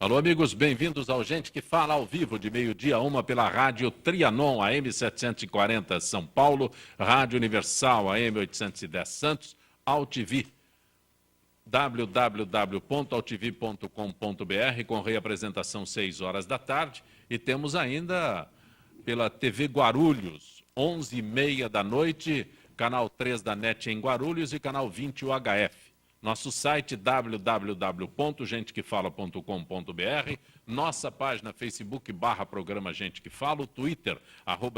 Alô, amigos, bem-vindos ao Gente que Fala ao vivo, de meio-dia a 1 pela Rádio Trianon, AM 740 São Paulo, Rádio Universal, AM 810 Santos, AltV, www.altv.com.br, com reapresentação 6 horas da tarde, e temos ainda pela TV Guarulhos, 11h30 da noite, canal 3 da NET em Guarulhos e canal 20 UHF. Nosso site www.gentequefala.com.br, nossa página Facebook /programa Gente que Fala, o Twitter,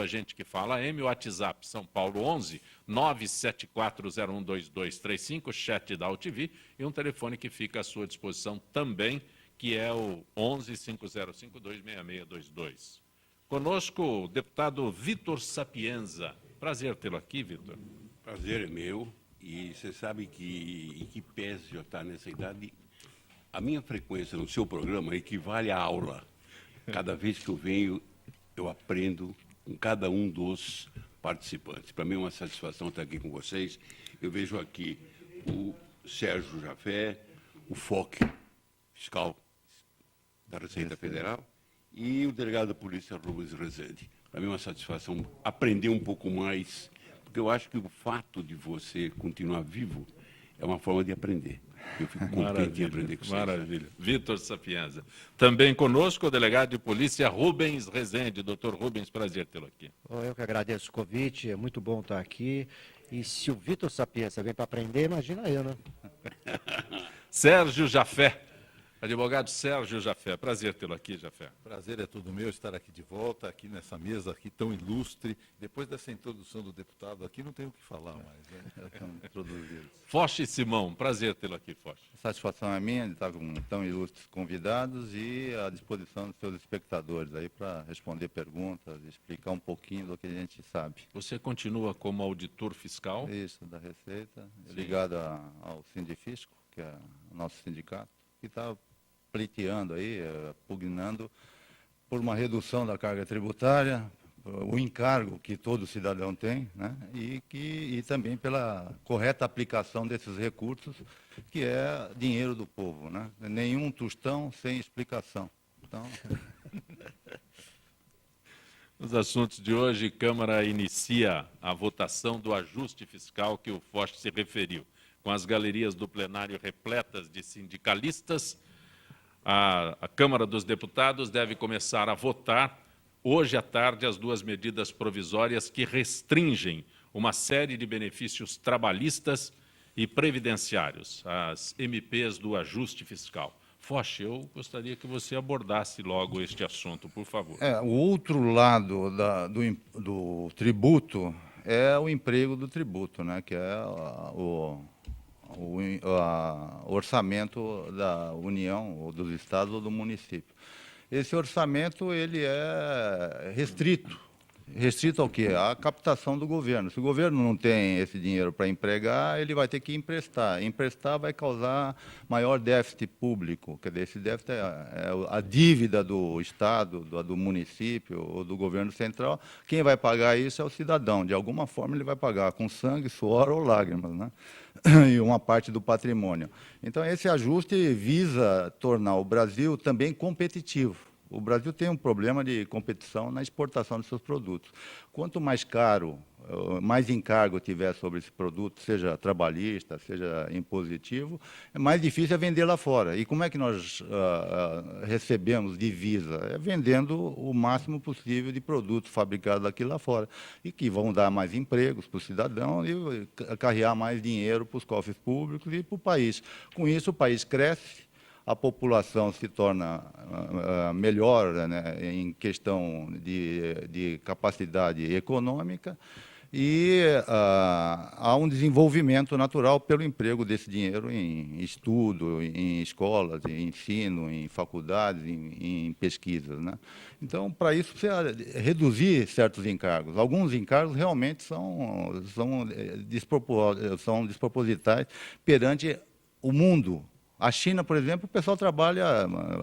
@Gente que Fala M, o WhatsApp São Paulo 11 974012235, chat da AltV e um telefone que fica à sua disposição também, que é o 11 50526622. Conosco o deputado Vitor Sapienza. Prazer tê-lo aqui, Vitor. Prazer é meu. E você sabe que, em que pese eu estar nessa idade, a minha frequência no seu programa equivale à aula. Cada vez que eu venho, eu aprendo com cada um dos participantes. Para mim é uma satisfação estar aqui com vocês. Eu vejo aqui o Sérgio Jafé, o FOC, fiscal da Receita Federal, e o delegado da Polícia, Rubens Rezende. Para mim é uma satisfação aprender um pouco mais, porque eu acho que o fato de você continuar vivo é uma forma de aprender. Eu fico contente em aprender com vocês. Maravilha. Vitor Sapienza. Também conosco o delegado de polícia Rubens Rezende. Doutor Rubens, prazer tê-lo aqui. Eu que agradeço o convite, é muito bom estar aqui. E se o Vitor Sapienza vem para aprender, imagina eu, né? Sérgio Jafé. Advogado Sérgio Jafé, prazer tê-lo aqui, Jafé. Prazer é todo meu estar aqui de volta, aqui nessa mesa aqui tão ilustre. Depois dessa introdução do deputado aqui, não tenho o que falar mais, né? Foch Simão, prazer tê-lo aqui, Foch. Satisfação é minha de estar com tão ilustres convidados e à disposição dos seus espectadores aí para responder perguntas, explicar um pouquinho do que a gente sabe. Você continua como auditor fiscal? Isso, da Receita, ligado ao Sindifisco, que é o nosso sindicato, que está pleiteando aí, pugnando por uma redução da carga tributária, o encargo que todo cidadão tem, né? E também pela correta aplicação desses recursos, que é dinheiro do povo, né? Nenhum tostão sem explicação. Então... Nos assuntos de hoje, Câmara inicia a votação do ajuste fiscal que o Foch se referiu. Com as galerias do plenário repletas de sindicalistas, a Câmara dos Deputados deve começar a votar hoje à tarde as duas medidas provisórias que restringem uma série de benefícios trabalhistas e previdenciários, as MPs do ajuste fiscal. Foch, eu gostaria que você abordasse logo este assunto, por favor. O outro lado do tributo é o emprego do tributo, né, que é o orçamento da União, ou dos estados ou do município. Esse orçamento ele é restrito. Restrito ao quê? À captação do governo. Se o governo não tem esse dinheiro para empregar, ele vai ter que emprestar. Emprestar vai causar maior déficit público. Quer dizer, esse déficit é a dívida do Estado, do município ou do governo central. Quem vai pagar isso é o cidadão. De alguma forma ele vai pagar com sangue, suor ou lágrimas, né? E uma parte do patrimônio. Então, esse ajuste visa tornar o Brasil também competitivo. O Brasil tem um problema de competição na exportação de seus produtos. Quanto mais caro, mais encargo tiver sobre esse produto, seja trabalhista, seja impositivo, mais difícil é vender lá fora. E como é que nós recebemos divisa? É vendendo o máximo possível de produtos fabricados aqui lá fora, e que vão dar mais empregos para o cidadão e acarrear mais dinheiro para os cofres públicos e para o país. Com isso, o país cresce, a população se torna melhor, né, em questão de capacidade econômica e há um desenvolvimento natural pelo emprego desse dinheiro em estudo, em escolas, em ensino, em faculdades, em pesquisas, né? Então, para isso, precisa reduzir certos encargos. Alguns encargos realmente são despropositais perante o mundo. A China, por exemplo, o pessoal trabalha,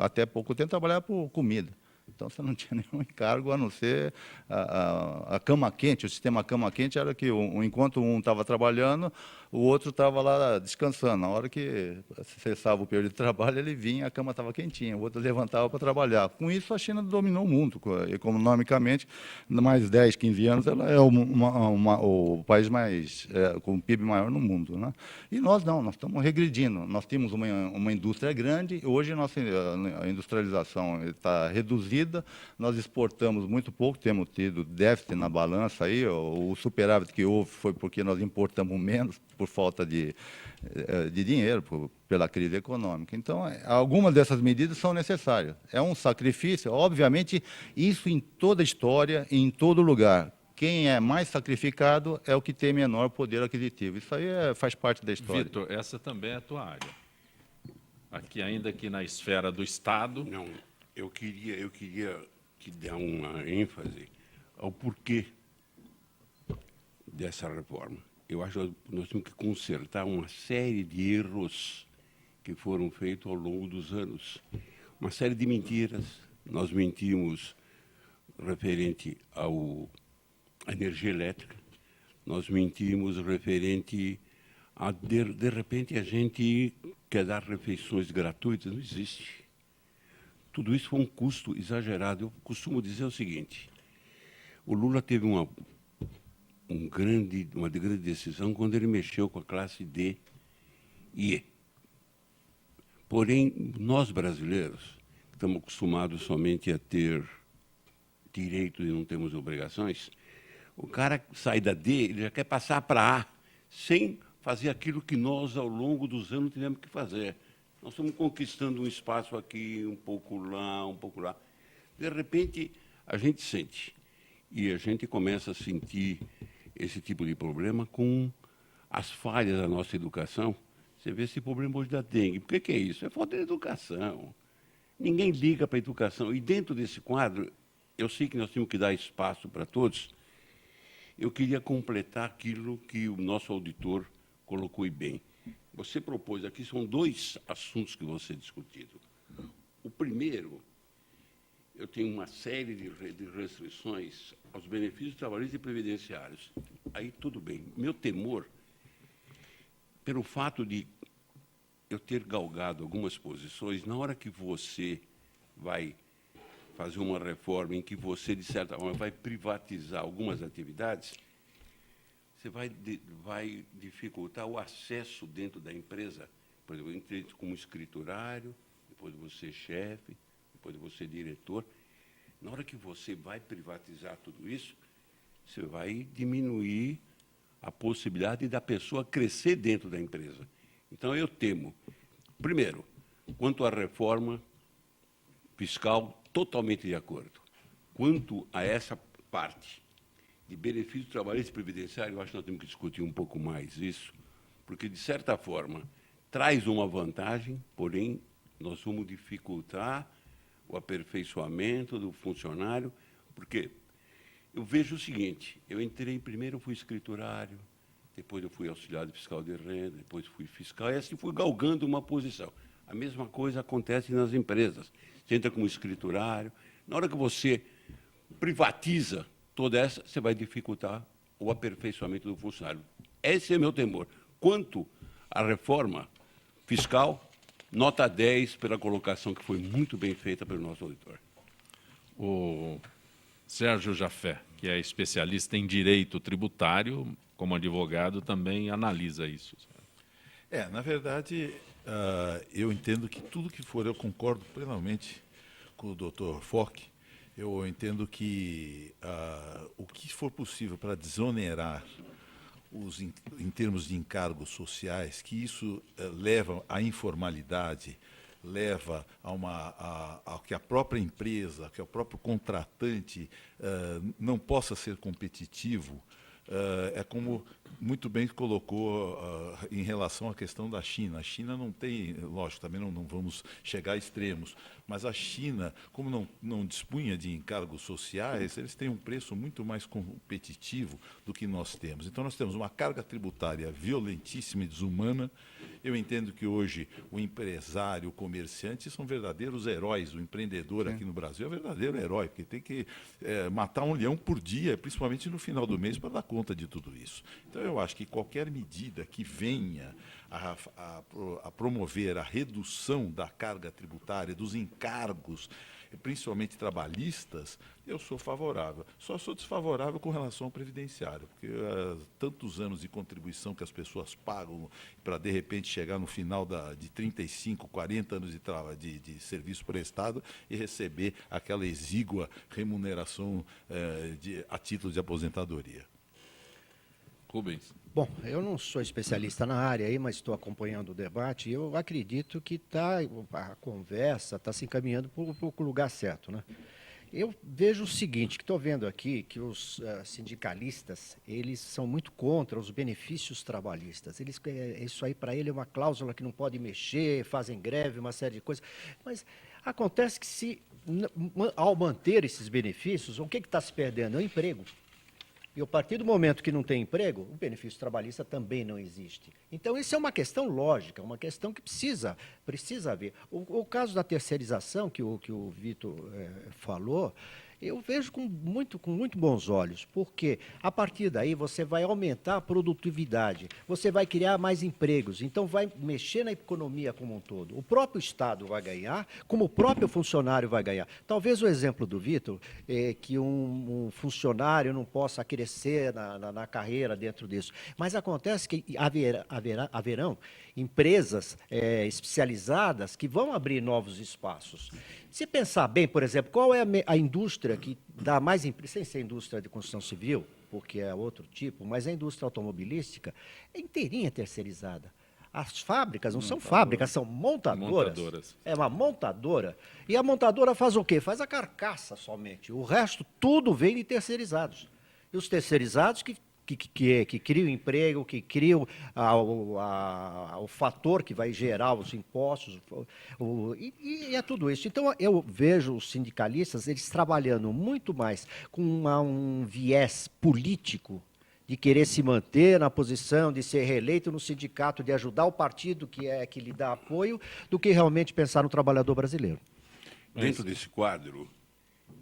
até pouco tempo, trabalhava por comida. Então, você não tinha nenhum encargo, a não ser a cama quente. O sistema cama quente era que, enquanto um estava trabalhando, o outro estava lá descansando. Na hora que cessava o período de trabalho, ele vinha, a cama estava quentinha, o outro levantava para trabalhar. Com isso, a China dominou o mundo. Economicamente, mais 10, 15 anos, ela é o país com o PIB maior no mundo, né? E nós não, nós estamos regredindo. Nós tínhamos uma indústria grande, hoje a industrialização está reduzida, nós exportamos muito pouco, temos tido déficit na balança aí, o superávit que houve foi porque nós importamos menos por falta de dinheiro, pela crise econômica. Então, algumas dessas medidas são necessárias. É um sacrifício, obviamente, isso em toda a história, em todo lugar. Quem é mais sacrificado é o que tem menor poder aquisitivo. Isso aí faz parte da história. Vitor, essa também é a tua área. Aqui, ainda que na esfera do Estado. Não, eu queria te dar uma ênfase ao porquê dessa reforma. Eu acho que nós temos que consertar uma série de erros que foram feitos ao longo dos anos. Uma série de mentiras. Nós mentimos referente à energia elétrica, nós mentimos referente a, de repente, a gente quer dar refeições gratuitas, não existe. Tudo isso foi um custo exagerado. Eu costumo dizer o seguinte, o Lula teve uma grande decisão quando ele mexeu com a classe D e E. Porém, nós brasileiros, estamos acostumados somente a ter direitos e não temos obrigações, o cara sai da D, ele já quer passar para A, sem fazer aquilo que nós, ao longo dos anos, tivemos que fazer. Nós estamos conquistando um espaço aqui, um pouco lá, um pouco lá. De repente, a gente sente. E a gente começa a sentir esse tipo de problema com as falhas da nossa educação. Você vê esse problema hoje da dengue. Por que é isso? É falta de educação. Ninguém liga para a educação. E dentro desse quadro, eu sei que nós temos que dar espaço para todos. Eu queria completar aquilo que o nosso auditor colocou bem. Você propôs aqui, são 2 assuntos que vão ser discutidos. O primeiro, eu tenho uma série de restrições aos benefícios trabalhistas e previdenciários. Aí tudo bem. Meu temor, pelo fato de eu ter galgado algumas posições, na hora que você vai fazer uma reforma em que você, de certa forma, vai privatizar algumas atividades, você vai dificultar o acesso dentro da empresa. Por exemplo, eu entrei como escriturário, depois de você chefe, depois de você diretor. Na hora que você vai privatizar tudo isso, você vai diminuir a possibilidade da pessoa crescer dentro da empresa. Então, eu temo, primeiro, quanto à reforma fiscal, totalmente de acordo. Quanto a essa parte de benefício trabalhista e previdenciário, eu acho que nós temos que discutir um pouco mais isso, porque, de certa forma, traz uma vantagem, porém, nós vamos dificultar o aperfeiçoamento do funcionário, porque eu vejo o seguinte, eu entrei primeiro, eu fui escriturário, depois eu fui auxiliar fiscal de renda, depois fui fiscal, e assim fui galgando uma posição. A mesma coisa acontece nas empresas. Você entra como escriturário, na hora que você privatiza toda essa, você vai dificultar o aperfeiçoamento do funcionário. Esse é meu temor. Quanto à reforma fiscal, nota 10 pela colocação que foi muito bem feita pelo nosso auditor. O Sérgio Jafé, que é especialista em direito tributário, como advogado, também analisa isso. Na verdade, eu entendo que tudo que for, eu concordo plenamente com o Dr. Foch, eu entendo que o que for possível para desonerar em termos de encargos sociais, que isso leva à informalidade, leva a que a própria empresa, que o próprio contratante não possa ser competitivo, é como muito bem colocou em relação à questão da China. A China não tem, lógico, também não vamos chegar a extremos, mas a China, como não dispunha de encargos sociais, eles têm um preço muito mais competitivo do que nós temos. Então, nós temos uma carga tributária violentíssima e desumana. Eu entendo que hoje o empresário, o comerciante são verdadeiros heróis. O empreendedor aqui no Brasil é verdadeiro herói, porque tem que matar um leão por dia, principalmente no final do mês, para dar conta de tudo isso. Então, eu acho que qualquer medida que venha a promover a redução da carga tributária, dos encargos, principalmente trabalhistas, eu sou favorável. Só sou desfavorável com relação ao previdenciário, porque tantos anos de contribuição que as pessoas pagam para, de repente, chegar no final de 35, 40 anos de serviço prestado e receber aquela exígua remuneração a título de aposentadoria. Rubens. Bom, eu não sou especialista na área aí, mas estou acompanhando o debate e eu acredito que a conversa está se encaminhando para o lugar certo, né? Eu vejo o seguinte, que estou vendo aqui, que os sindicalistas, eles são muito contra os benefícios trabalhistas. Isso aí para ele é uma cláusula que não pode mexer, fazem greve, uma série de coisas. Mas acontece que ao manter esses benefícios, o que está se perdendo? É o emprego. E a partir do momento que não tem emprego, o benefício trabalhista também não existe. Então, isso é uma questão lógica, uma questão que precisa haver. O caso da terceirização, que o Vitor falou, eu vejo com muito bons olhos, porque a partir daí você vai aumentar a produtividade, você vai criar mais empregos, então vai mexer na economia como um todo. O próprio Estado vai ganhar, como o próprio funcionário vai ganhar. Talvez o exemplo do Vitor é que um funcionário não possa crescer na carreira dentro disso, mas acontece que haverão empresas especializadas que vão abrir novos espaços. Se pensar bem, por exemplo, qual é a indústria que dá mais emprego, sem ser a indústria de construção civil, porque é outro tipo, mas a indústria automobilística é inteirinha terceirizada. As fábricas não são fábricas, são montadoras. É uma montadora. E a montadora faz o quê? Faz a carcaça somente. O resto, tudo vem de terceirizados. E os terceirizados que criam emprego, que criam o fator que vai gerar os impostos, e é tudo isso. Então, eu vejo os sindicalistas, eles trabalhando muito mais com um viés político, de querer se manter na posição, de ser reeleito no sindicato, de ajudar o partido que lhe dá apoio, do que realmente pensar no trabalhador brasileiro. Dentro desse quadro,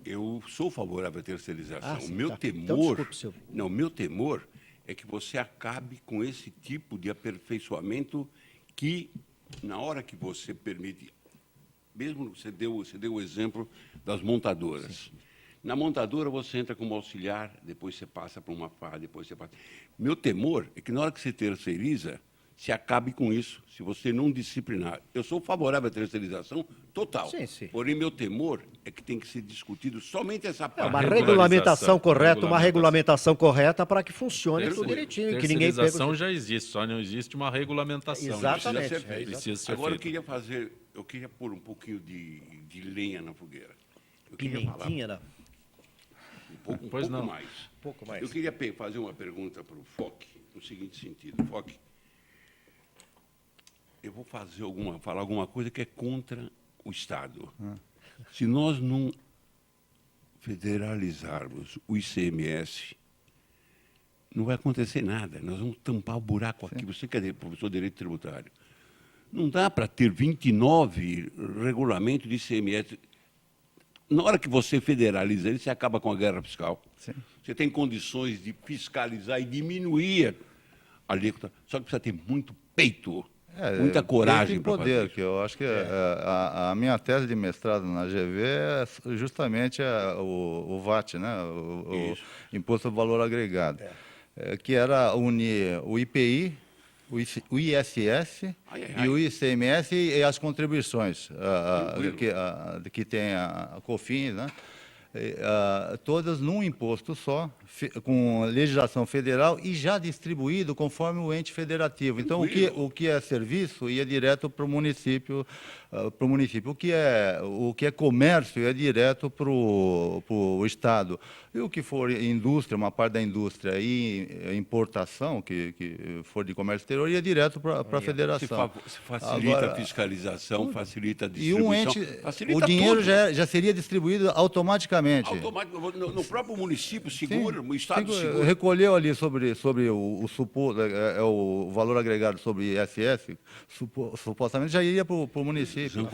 eu sou favorável à terceirização. Sim, o meu tá. temor, Então, desculpe, Silvio. não, meu temor é que você acabe com esse tipo de aperfeiçoamento que, na hora que você permite, mesmo você deu o exemplo das montadoras. Sim. Na montadora você entra como auxiliar, depois você passa para uma FA, depois você passa. Meu temor é que na hora que você terceiriza, se acabe com isso, se você não disciplinar. Eu sou favorável à terceirização total. Sim, sim. Porém, meu temor é que tem que ser discutido somente essa parte. Uma regulamentação correta, uma regulamentação correta para que funcione tudo direitinho. Que ninguém terceirização já existe, só não existe uma regulamentação. Exatamente. Precisa ser Agora, feito. eu queria pôr um pouquinho de lenha na fogueira. Pimentinha, né? Um pouco mais. Um pouco mais. Eu queria fazer uma pergunta para o FOC, no seguinte sentido. FOC, eu vou falar alguma coisa que é contra o Estado. Se nós não federalizarmos o ICMS, não vai acontecer nada. Nós vamos tampar o buraco aqui. Você que é professor de Direito Tributário. Não dá para ter 29 regulamentos de ICMS. Na hora que você federaliza ele, você acaba com a guerra fiscal. Sim. Você tem condições de fiscalizar e diminuir a alíquota. Só que precisa ter muito peito. Muita coragem para fazer. Que eu acho que a minha tese de mestrado na GV é justamente o VAT, né? o Imposto ao Valor Agregado, que era unir o IPI, o ISS e o ICMS e as contribuições que tem a COFINS, né? Todas num imposto só, com legislação federal e já distribuído conforme o ente federativo. Então, o que é serviço ia direto para o município, o que é comércio ia direto para o Estado. E o que for indústria, uma parte da indústria e importação, que for de comércio exterior, ia direto para a federação. Se facilita agora, a fiscalização, facilita a distribuição. O dinheiro já seria distribuído automaticamente automaticamente. No próprio município, segura, o Estado segura. Recolheu ali sobre o valor agregado sobre ISS, supostamente já iria para o município.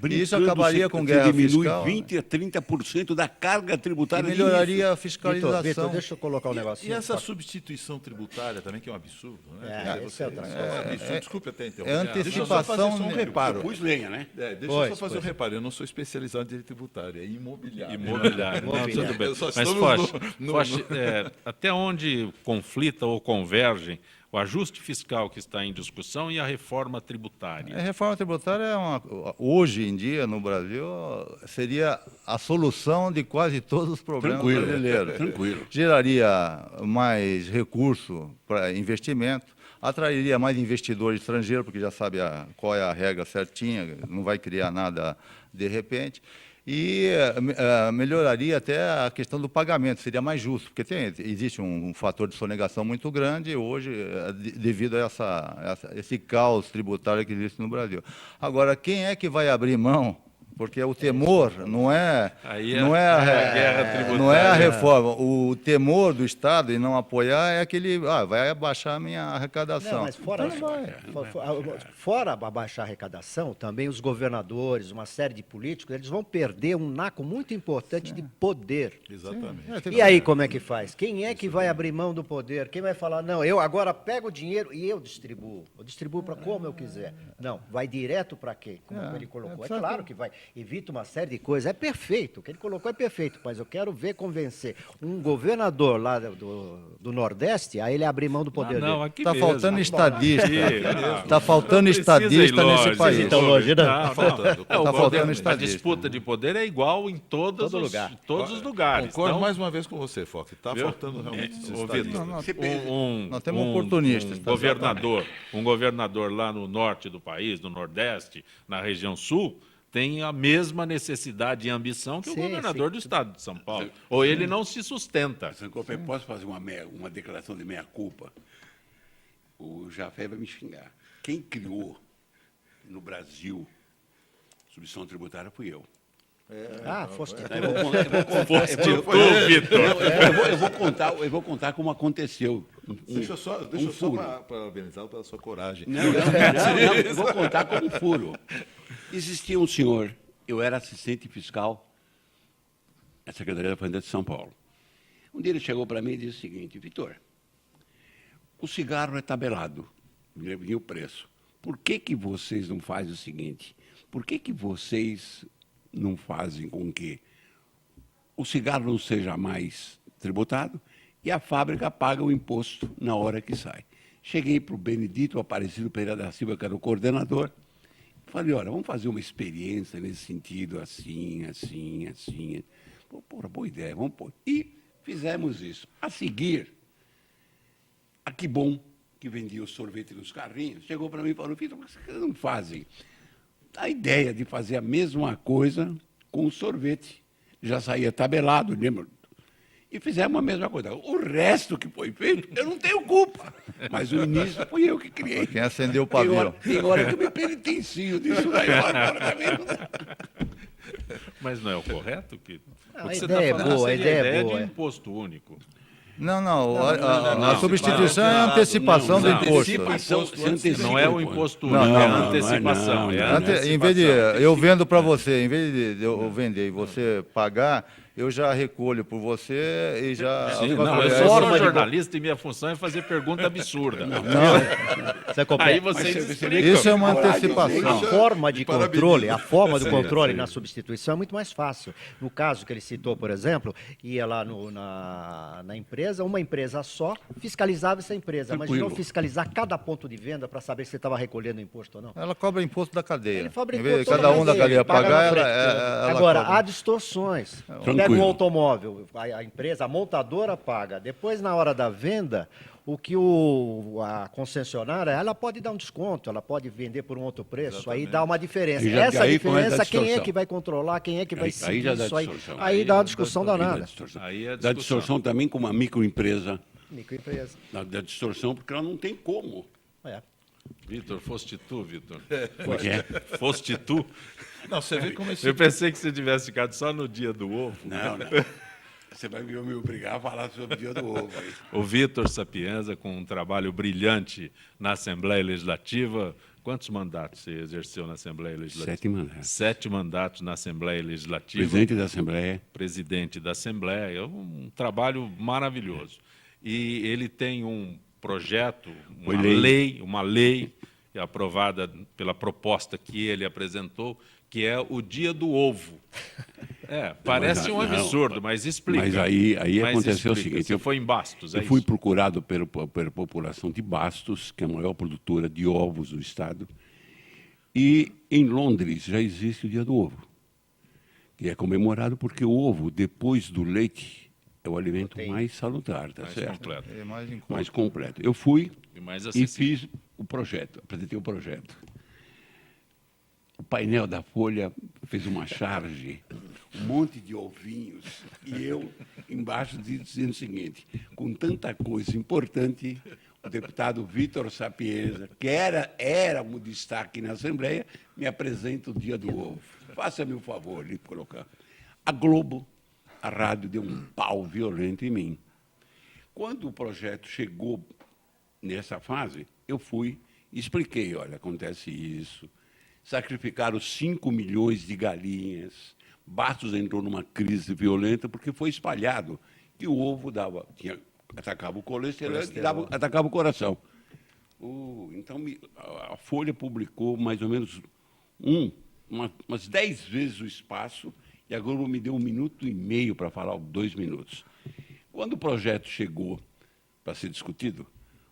E isso acabaria com guerra diminui fiscal. 20% a 30% da carga E tributária. melhoraria a Vitor, fiscalização. deixa eu colocar um E negocinho. essa substituição tributária também, que é um absurdo, né? Esse é outra É um absurdo. Desculpe até interromper. é Deixa eu só fazer antecipação, só um né? reparo. Eu pus lenha, né? Deixa eu Pois, só fazer um pois. reparo. Eu não sou especializado em direito tributário, é imobiliário. Imobiliário. Não, tudo bem. Eu só Mas, estamos Foch, até onde conflita ou convergem o ajuste fiscal que está em discussão e a reforma tributária? A reforma tributária, hoje em dia, no Brasil, seria a solução de quase todos os problemas brasileiros. Tranquilo. Geraria mais recurso para investimento, atrairia mais investidor estrangeiro, porque já sabe qual é a regra certinha, não vai criar nada de repente. E melhoraria até a questão do pagamento, seria mais justo, porque existe um fator de sonegação muito grande hoje, devido a esse caos tributário que existe no Brasil. Agora, quem é que vai abrir mão? Porque o temor não é a guerra tributária. não é a reforma. O temor do Estado em não apoiar é aquele, vai abaixar a minha arrecadação. Não, mas fora abaixar a arrecadação, também os governadores, uma série de políticos, eles vão perder um naco muito importante de poder. Exatamente. E aí como é que faz? Quem é que vai abrir mão do poder? Quem vai falar, não, eu agora pego o dinheiro e eu distribuo. Eu distribuo para como eu quiser. Não, vai direto para quem? Como ele colocou. É claro que vai. Evita uma série de coisas. É perfeito. O que ele colocou é perfeito, mas eu quero ver convencer um governador lá do Nordeste a ele abrir mão do poder dele. Aqui Está mesmo. faltando estadista. Aqui. Está faltando Não precisa ir estadista longe. nesse país. Então, longe, né? Não, faltando. Tá faltando a estadista. disputa de poder é igual em todos os lugares. Concordo Então, mais uma vez com você, Fox. Está viu? faltando realmente esses Ô, Vitor, estadistas. Nós temos oportunistas, tá? Um governador lá no norte do país, no Nordeste, na região sul, tem a mesma necessidade e ambição que o governador do estado de São Paulo. Ou ele não se sustenta. Sankofa, posso fazer uma declaração de meia-culpa? O Jafé vai me xingar. Quem criou no Brasil substituição tributária fui eu. Foste tu. Eu vou contar como aconteceu. Deixa eu só furo. parabenizá-lo pela sua coragem. Não, eu vou contar como furo. Existia um senhor, eu era assistente fiscal da Secretaria da Fazenda de São Paulo. Um dia ele chegou para mim e disse o seguinte: Vitor, o cigarro é tabelado, vinha o preço. Por que vocês não fazem o seguinte? Por que vocês não fazem com que o cigarro não seja mais tributado e a fábrica paga o imposto na hora que sai? Cheguei para o Benedito Aparecido Pereira da Silva, que era o coordenador, falei, olha, vamos fazer uma experiência nesse sentido, assim. Porra, boa ideia, vamos pôr. E fizemos isso. A seguir, a Que Bom, que vendia o sorvete nos carrinhos, chegou para mim e falou, Vitor, por que vocês não fazem a ideia de fazer a mesma coisa com o sorvete? Já saía tabelado, lembra? E fizemos a mesma coisa. O resto que foi feito, eu não tenho culpa. Mas o início fui eu que criei. Quem acendeu o pavio. Tem hora que eu me penitencio disso daí. Agora também não dá. Mas não é o correto? A ideia é boa, a ideia é boa. de imposto único. Não. A substituição é a antecipação do imposto. Não é o imposto único, é a antecipação. Em vez de eu vendo para você, em vez de eu vender e você pagar, eu já recolho por você e já... Eu sou jornalista e minha função é fazer pergunta absurda. Aí você Isso é uma antecipação. A forma de controle, do controle na substituição é muito mais fácil. No caso que ele citou, por exemplo, ia lá na empresa, uma empresa só fiscalizava essa empresa, mas não fiscalizar cada ponto de venda para saber se estava recolhendo imposto ou não. Ela cobra imposto da cadeia. Ele fabricou Em vez de toda cada um da cadeia, cadeia paga pagar, na frente. ela Agora, cobra. há distorções. Tranquilo. Pega um automóvel, a empresa, a montadora paga. Depois, na hora da venda, o que a concessionária, ela pode dar um desconto, ela pode vender por um outro preço, aí dá uma diferença. Essa aí começa diferença, a quem é distorção. que vai controlar, quem é que vai Aí seguir já dá isso aí? distorção. Aí dá uma discussão danada. Dá distorção também com uma microempresa. Microempresa. Dá distorção porque ela não tem como. É. Vitor, foste tu, Vitor? Como é que é? Foste tu? Não, você vê como esse... Eu pensei que você tivesse ficado só no dia do ovo. Não. Você vai me obrigar a falar sobre o dia do ovo aí. O Vitor Sapienza, com um trabalho brilhante na Assembleia Legislativa. Quantos mandatos você exerceu na Assembleia Legislativa? 7 mandatos. 7 mandatos na Assembleia Legislativa. Presidente da Assembleia. Presidente da Assembleia. É um trabalho maravilhoso. E ele tem um projeto, uma lei aprovada pela proposta que ele apresentou, que é o Dia do Ovo. Parece um absurdo, mas explica. Mas aí aconteceu o explica. seguinte... Você foi em Bastos, Eu fui procurado pela população de Bastos, que é a maior produtora de ovos do estado, e em Londres já existe o Dia do Ovo, que é comemorado porque o ovo, depois do leite, é o alimento mais salutar, tá certo? completo. É Mais completo. Eu fui E mais e acessível. fiz o projeto, apresentei o projeto. O painel da Folha fez uma charge, um monte de ovinhos, e eu embaixo dizendo o seguinte: com tanta coisa importante, o deputado Vitor Sapienza, que era um destaque na Assembleia, me apresenta o Dia do Ovo. Faça-me o favor de colocar. A Globo, a rádio, deu um pau violento em mim. Quando o projeto chegou nessa fase, eu fui e expliquei: olha, acontece isso. Sacrificaram 5 milhões de galinhas. Bastos entrou numa crise violenta porque foi espalhado que o ovo atacava o colesterol e atacava o coração. Então, a Folha publicou mais ou menos umas 10 vezes o espaço, e a Globo me deu 1 minuto e meio para falar, 2 minutos. Quando o projeto chegou para ser discutido,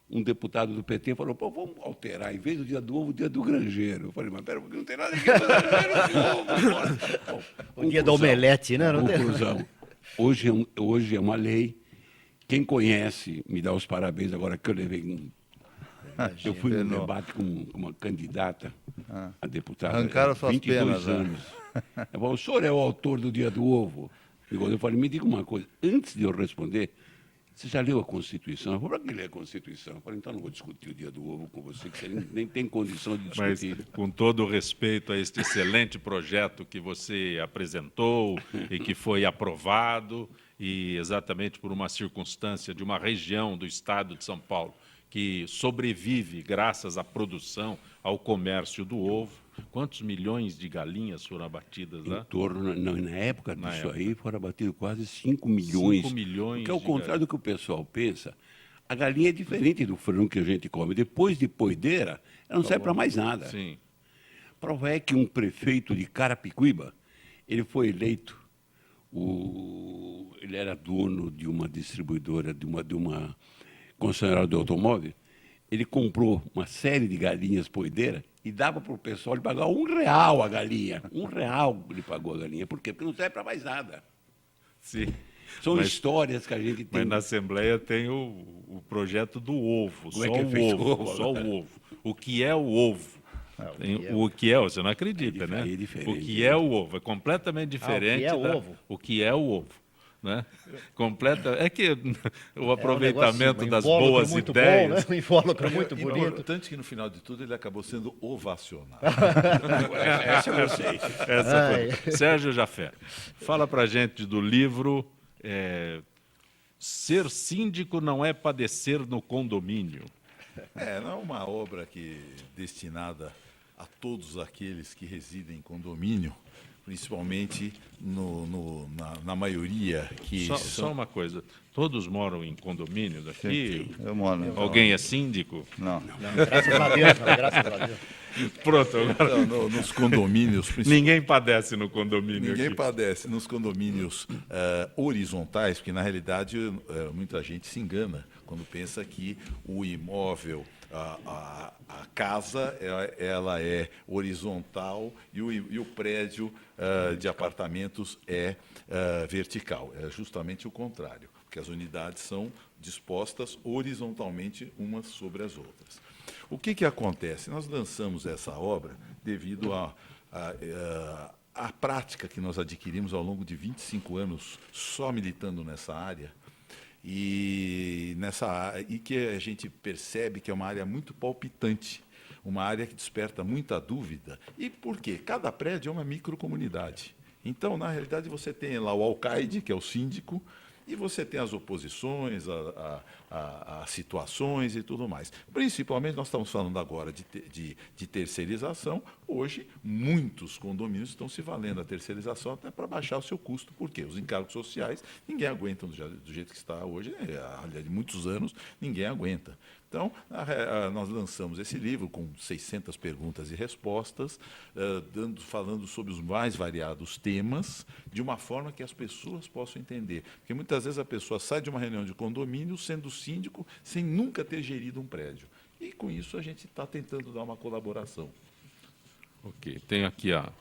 um deputado do PT falou: pô, vamos alterar, em vez do Dia do Ovo, o Dia do Granjeiro. Eu falei: mas pera, porque não tem nada a ver com o granjeiro. O dia do omelete, né? Não tem... Conclusão. Hoje é uma lei. Quem conhece, me dá os parabéns agora que eu levei. Eu fui num debate com uma candidata a deputada. Arrancaram suas 22 penas, anos. Ela falou: o senhor é o autor do Dia do Ovo? Eu falei: me diga uma coisa, antes de eu responder, você já leu a Constituição? Ela falou: para que ler a Constituição? Eu falei: então não vou discutir o Dia do Ovo com você, que você nem tem condição de Mas, discutir. com todo o respeito a este excelente projeto que você apresentou e que foi aprovado, e exatamente por uma circunstância de uma região do estado de São Paulo que sobrevive graças à produção, ao comércio do ovo. Quantos milhões de galinhas foram abatidas lá? Em torno, na época disso aí, foram abatidos quase 5 milhões. 5 milhões Porque, ao de contrário do que o pessoal pensa, a galinha é diferente do frango que a gente come. Depois de poideira, ela não serve para mais nada. Sim. Prova é que um prefeito de Carapicuíba, ele foi eleito, ele era dono de uma distribuidora, de uma concessionária de automóvel. Ele comprou uma série de galinhas poideiras e dava para o pessoal ele pagar R$1 a galinha. R$1 ele pagou a galinha. Por quê? Porque não serve para mais nada. Sim. São histórias que a gente tem. Mas na Assembleia tem o projeto do ovo, Como só é que é feito o ovo, só o ovo. O que é o ovo? O que é, você não acredita, né? É diferente. O que é o ovo? É completamente diferente. o que é o ovo? O que é o ovo? Né? É que o aproveitamento um das invólucro boas muito ideias. Bom, né? Um invólucro muito E bonito. importante que, no final de tudo, ele acabou sendo ovacionado. Essa eu sei. Essa foi. Sérgio Jafé, fala pra gente do livro Ser Síndico Não É Padecer no Condomínio. Não é uma obra destinada a todos aqueles que residem em condomínio, principalmente na maioria que Só uma coisa, todos moram em condomínio daqui? Eu moro. Alguém é síndico? Não. Graças a Deus, não, graças a Deus. Pronto, agora Então, nos condomínios, principalmente. ninguém padece no condomínio Ninguém aqui. padece nos condomínios horizontais, porque, na realidade, muita gente se engana quando pensa que o imóvel, a casa, ela é horizontal e o prédio de apartamentos é vertical. É justamente o contrário, porque as unidades são dispostas horizontalmente umas sobre as outras. O que acontece? Nós lançamos essa obra devido à prática que nós adquirimos ao longo de 25 anos só militando nessa área, e que a gente percebe que é uma área muito palpitante, uma área que desperta muita dúvida. E por quê? Cada prédio é uma microcomunidade. Então, na realidade, você tem lá o alcaide, que é o síndico, e você tem as oposições, as situações e tudo mais. Principalmente, nós estamos falando agora de terceirização. Hoje, muitos condomínios estão se valendo da terceirização até para baixar o seu custo. Por quê? Os encargos sociais, ninguém aguenta do jeito que está hoje, há muitos anos, ninguém aguenta. Então, nós lançamos esse livro com 600 perguntas e respostas, falando sobre os mais variados temas, de uma forma que as pessoas possam entender. Porque muitas vezes a pessoa sai de uma reunião de condomínio sendo síndico, sem nunca ter gerido um prédio. E com isso a gente está tentando dar uma colaboração. Ok, tem aqui a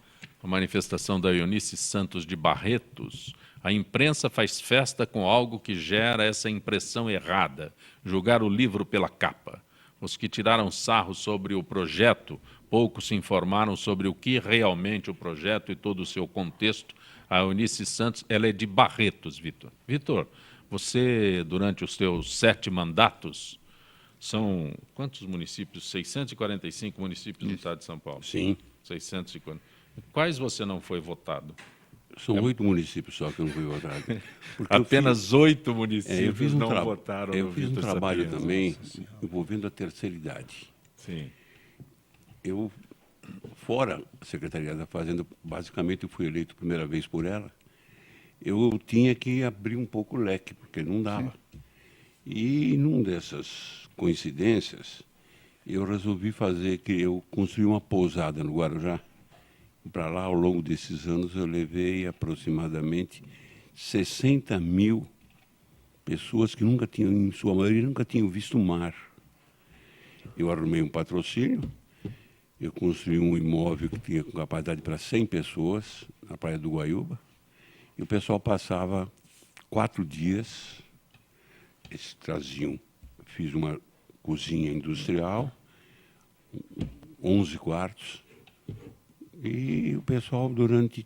manifestação da Eunice Santos de Barretos. A imprensa faz festa com algo que gera essa impressão errada, julgar o livro pela capa. Os que tiraram sarro sobre o projeto, poucos se informaram sobre o que realmente o projeto e todo o seu contexto. A Eunice Santos, ela é de Barretos, Vitor. Vitor, você, durante os seus 7 mandatos, são quantos municípios? 645 municípios do estado de São Paulo? Sim. 640. Quais você não foi votado? São 8 municípios só que eu não fui votado. Porque Apenas 8 eu municípios fiz não votaram eu no fiz um Vitor trabalho Sapienza. também envolvendo a terceira idade. Sim. Eu, fora a Secretaria da Fazenda, basicamente eu fui eleito a primeira vez por ela, eu tinha que abrir um pouco o leque, porque não dava. E numa dessas coincidências, eu resolvi eu construí uma pousada no Guarujá. Para lá, ao longo desses anos, eu levei aproximadamente 60 mil pessoas que nunca tinham, em sua maioria, nunca tinham visto o mar. Eu arrumei um patrocínio, eu construí um imóvel que tinha capacidade para 100 pessoas, na Praia do Guaiúba, e o pessoal passava 4 dias, eles traziam, fiz uma cozinha industrial, 11 quartos, e o pessoal, durante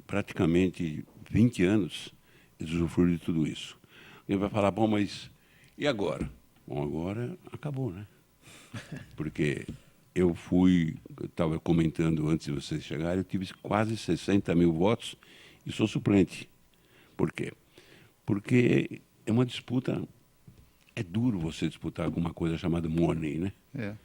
praticamente 20 anos, usufruiu de tudo isso. Ele vai falar, bom, mas e agora? Bom, agora acabou, né? Porque eu estava comentando antes de vocês chegarem, eu tive quase 60 mil votos e sou suplente. Por quê? Porque é uma disputa, é duro você disputar alguma coisa chamada money, né? É.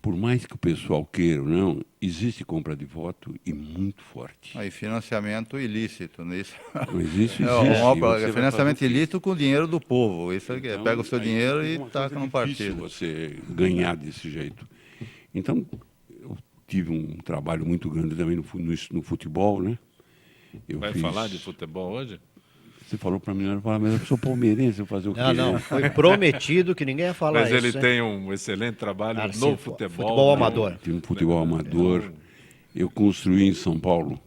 Por mais que o pessoal queira ou não, existe compra de voto e muito forte. Aí financiamento ilícito, né? Isso. Não existe, É existe. Você vai financiamento fazer o quê? ilícito com o dinheiro do povo. Isso é que Então, pega o seu aí dinheiro fica e uma taca coisa no difícil partido. você ganhar desse jeito. Então, eu tive um trabalho muito grande também no futebol, né? Vai falar de futebol hoje? Você falou para mim, mas eu sou palmeirense, eu fazer o quê? Não, foi prometido que ninguém ia falar Mas isso. ele hein? tem um excelente trabalho Ah, no sim, futebol. futebol né? amador. Tive um futebol amador. Eu construí em São Paulo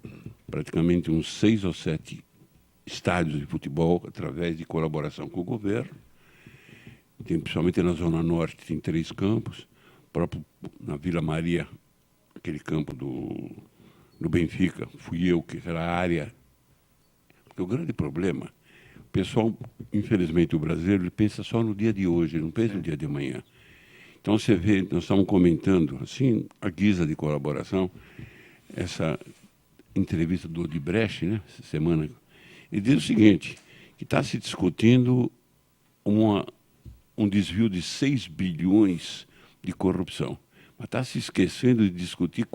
praticamente uns 6 ou 7 estádios de futebol através de colaboração com o governo. Principalmente na Zona Norte tem 3 campos. Próprio na Vila Maria, aquele campo do Benfica, fui eu que era a área. Porque o grande problema, o pessoal, infelizmente o brasileiro, ele pensa só no dia de hoje, ele não pensa no dia de amanhã. Então você vê, nós estamos comentando, assim, a guisa de colaboração, essa entrevista do Odebrecht, né, essa semana, ele diz o seguinte, que está se discutindo um desvio de 6 bilhões de corrupção. Mas está se esquecendo de discutir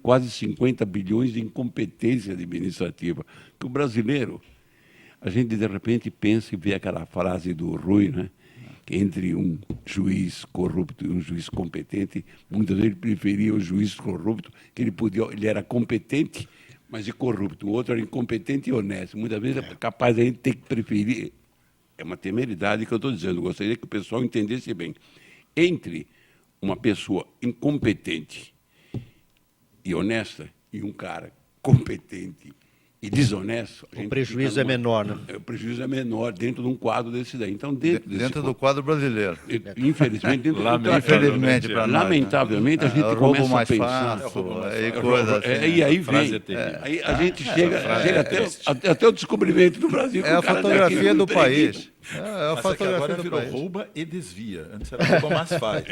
quase 50 bilhões de incompetência administrativa. Porque o brasileiro, a gente de repente pensa e vê aquela frase do Rui, né? Que entre um juiz corrupto e um juiz competente, muitas vezes ele preferia o juiz corrupto, que ele era competente, mas corrupto. O outro era incompetente e honesto. Muitas vezes é capaz de a gente ter que preferir. É uma temeridade que eu estou dizendo. Eu gostaria que o pessoal entendesse bem. Entre uma pessoa incompetente e honesta e um cara competente e desonesto... O prejuízo é menor, né? O prejuízo é menor dentro de um quadro desse daí. Então, dentro do quadro brasileiro. Infelizmente, dentro Lamentavelmente, lamentavelmente, a gente roubo começa a mais pensar... fácil, aí coisa assim. E aí A frase vem... é terrível. Aí a gente chega frase é triste. até o descobrimento do Brasil. que É a o cara fotografia daqui não do tem país. vida. É a Mas é que agora fotografia do virou país. rouba e desvia. Antes era rouba, mas faz.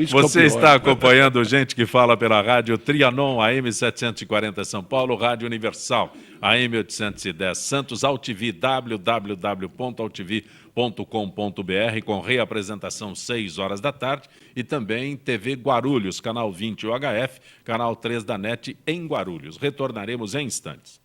Você está acompanhando gente que fala pela rádio Trianon, AM 740 São Paulo, Rádio Universal, AM 810 Santos, AltV, www.altv.com.br, com reapresentação 6 horas da tarde, e também TV Guarulhos, canal 20 UHF, canal 3 da NET em Guarulhos. Retornaremos em instantes.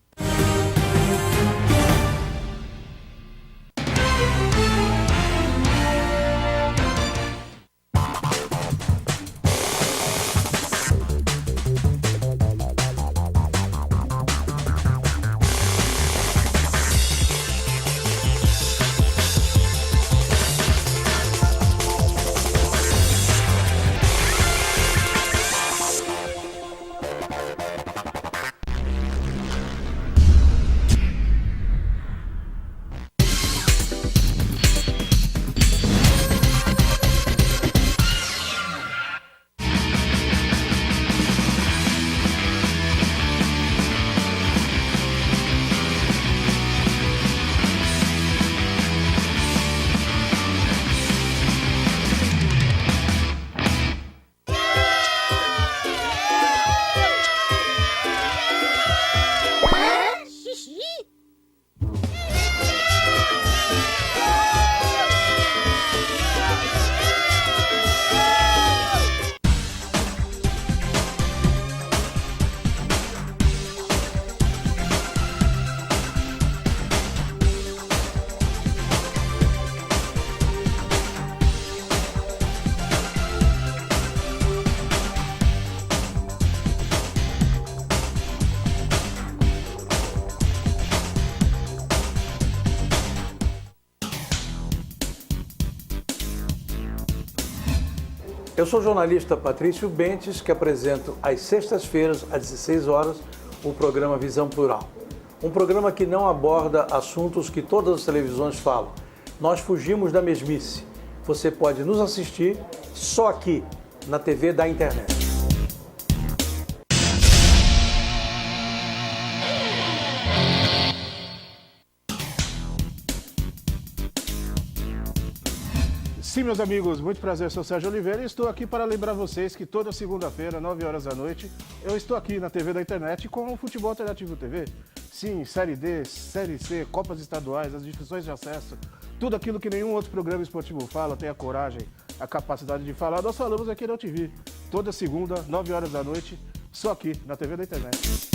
Eu sou o jornalista Patrício Bentes, que apresento às sextas-feiras, às 16 horas, o programa Visão Plural. Um programa que não aborda assuntos que todas as televisões falam. Nós fugimos da mesmice. Você pode nos assistir só aqui, na TV da internet. Sim, meus amigos, muito prazer, sou Sérgio Oliveira e estou aqui para lembrar vocês que toda segunda-feira, 9 horas da noite, eu estou aqui na TV da internet com o Futebol Alternativo TV. Sim, Série D, Série C, Copas Estaduais, as divisões de acesso, tudo aquilo que nenhum outro programa esportivo fala, tem a coragem, a capacidade de falar, nós falamos aqui na TV. Toda segunda, 9 horas da noite, só aqui na TV da internet.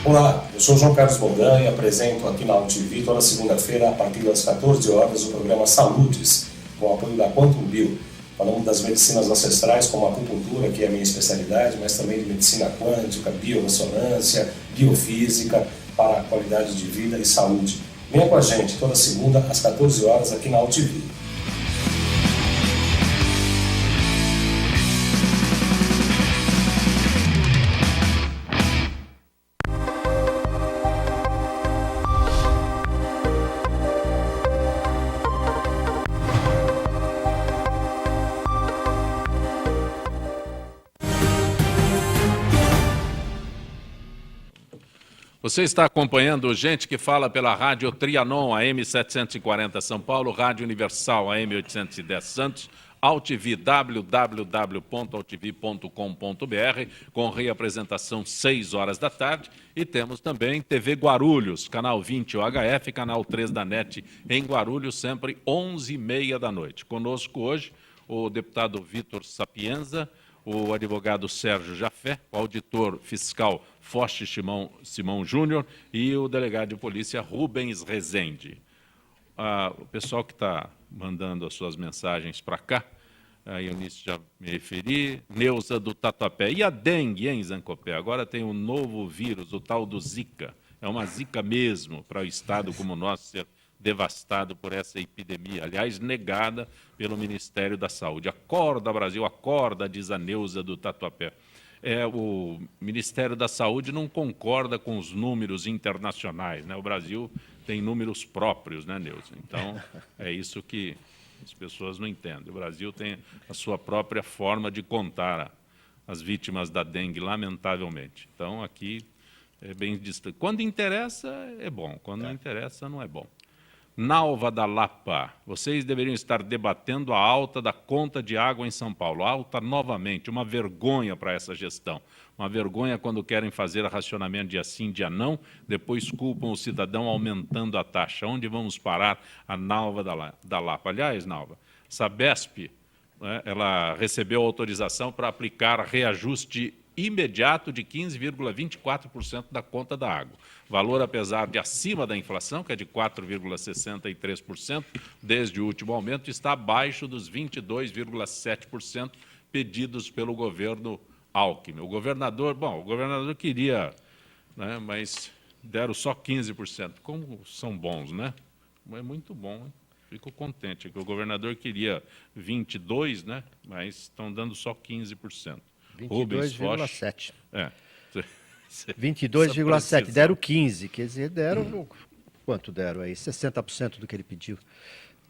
Olá, eu sou João Carlos Boldan e apresento aqui na AltV toda segunda-feira, a partir das 14 horas, o programa Saúdes, com o apoio da Quantum Bio. Falamos das medicinas ancestrais, como a acupuntura, que é a minha especialidade, mas também de medicina quântica, biorressonância, biofísica, para a qualidade de vida e saúde. Venha com a gente toda segunda, às 14 horas, aqui na AltV. Você está acompanhando Gente que Fala pela Rádio Trianon, AM 740 São Paulo, Rádio Universal, AM 810 Santos, AltV, www.altv.com.br, com reapresentação 6 horas da tarde. E temos também TV Guarulhos, canal 20 OHF, canal 3 da NET em Guarulhos, sempre 11h30 da noite. Conosco hoje o deputado Vitor Sapienza, o advogado Sérgio Jafé, o auditor fiscal Foch Simão Júnior e o delegado de polícia Rubens Rezende. O pessoal que está mandando as suas mensagens para cá, a Eunice já me referi, Neuza do Tatuapé. E a dengue, hein, Zancopé? Agora tem um novo vírus, o tal do Zika. É uma Zika mesmo para o estado como o nosso ser devastado por essa epidemia, aliás, negada pelo Ministério da Saúde. Acorda, Brasil, acorda, diz a Neuza do Tatuapé. O Ministério da Saúde não concorda com os números internacionais, né? O Brasil tem números próprios, né, Neuza? Então, é isso que as pessoas não entendem. O Brasil tem a sua própria forma de contar as vítimas da dengue, lamentavelmente. Então, aqui é bem distante. Quando interessa, é bom. Quando não interessa, não é bom. Nalva da Lapa, vocês deveriam estar debatendo a alta da conta de água em São Paulo. Alta novamente, uma vergonha para essa gestão. Uma vergonha quando querem fazer racionamento dia sim, dia não, depois culpam o cidadão aumentando a taxa. Onde vamos parar? A Nalva da Lapa. Aliás, Nalva, Sabesp, né, ela recebeu autorização para aplicar reajuste imediato de 15,24% da conta da água. Valor, apesar de acima da inflação, que é de 4,63%, desde o último aumento, está abaixo dos 22,7% pedidos pelo governo Alckmin. O governador queria, né, mas deram só 15%. Como são bons, né? É muito bom, hein? Fico contente, que o governador queria 22%, né, mas estão dando só 15%. 22,7. 22,7. Deram 15, quer dizer, deram quanto deram aí? 60% do que ele pediu.